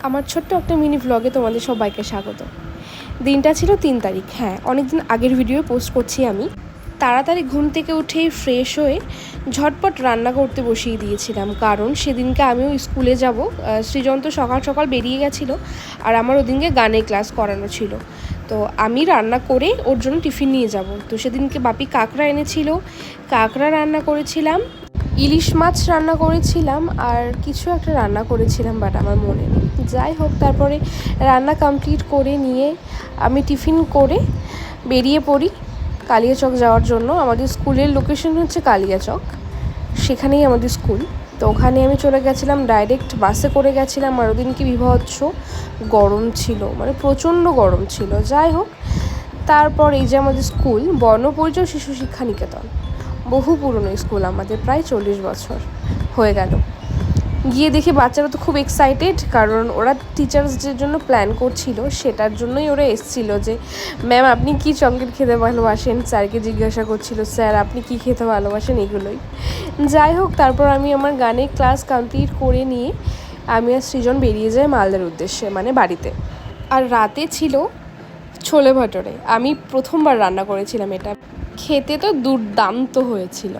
আমার ছোট্ট একটা মিনি ভ্লগে তোমাদের সবাইকে স্বাগত। দিনটা ছিল 3 তারিখ। হ্যাঁ, অনেকদিন আগের ভিডিও পোস্ট করছি আমি। তাড়াতাড়ি ঘুম থেকে উঠেই ফ্রেশ হয়ে ঝটপট রান্না করতে বসিয়ে দিয়েছিলাম, কারণ সেদিনকে আমিও স্কুলে যাব। সৃজন তো সকাল সকাল বেরিয়ে গেছিলো, আর আমার ওদিনকে গানের ক্লাস করানো ছিল। তো আমি রান্না করে ওর জন্য টিফিন নিয়ে যাব। তো সেদিনকে বাপি কাঁকড়া এনেছিল, কাঁকড়া রান্না করেছিলাম, ইলিশ মাছ রান্না করেছিলাম, আর কিছু একটা রান্না করেছিলাম, বাট আমার মনে নেই। যাই হোক, তারপরে রান্না কমপ্লিট করে নিয়ে আমি টিফিন করে বেরিয়ে পড়ি কালিয়াচক যাওয়ার জন্য। আমাদের স্কুলের লোকেশন হচ্ছে কালিয়াচক, সেখানেই আমাদের স্কুল। তো ওখানে আমি চলে গেছিলাম, ডাইরেক্ট বাসে করে গেছিলাম। আর ওদিন কি বিভৎস গরম ছিল, মানে প্রচণ্ড গরম ছিল। যাই হোক, তারপর এই যে আমাদের স্কুল, বর্ণপরিচয় শিশু শিক্ষা নিকেতন, বহু পুরনো স্কুল, আমাদের প্রায় 40 বছর হয়ে গেল। গিয়ে দেখি বাচ্চারা তো খুব এক্সাইটেড, কারণ ওরা টিচার্সদের জন্য প্ল্যান করছিল। সেটার জন্যই ওরা এসেছিল যে ম্যাম আপনি কি চকলেট খেতে ভালোবাসেন, স্যারকে জিজ্ঞাসা করছিল স্যার আপনি কি খেতে ভালোবাসেন, এগুলোই। যাই হোক, তারপর আমি আমার গানের ক্লাস কমপ্লিট করে নিয়ে আমি আর সৃজন বেরিয়ে যাই মালদার উদ্দেশ্যে, মানে বাড়িতে। আর রাতে ছিল ছোলে ভাটোরে। আমি প্রথমবার রান্না করেছিলাম এটা, খেতে তো দুর্দান্ত হয়েছিল।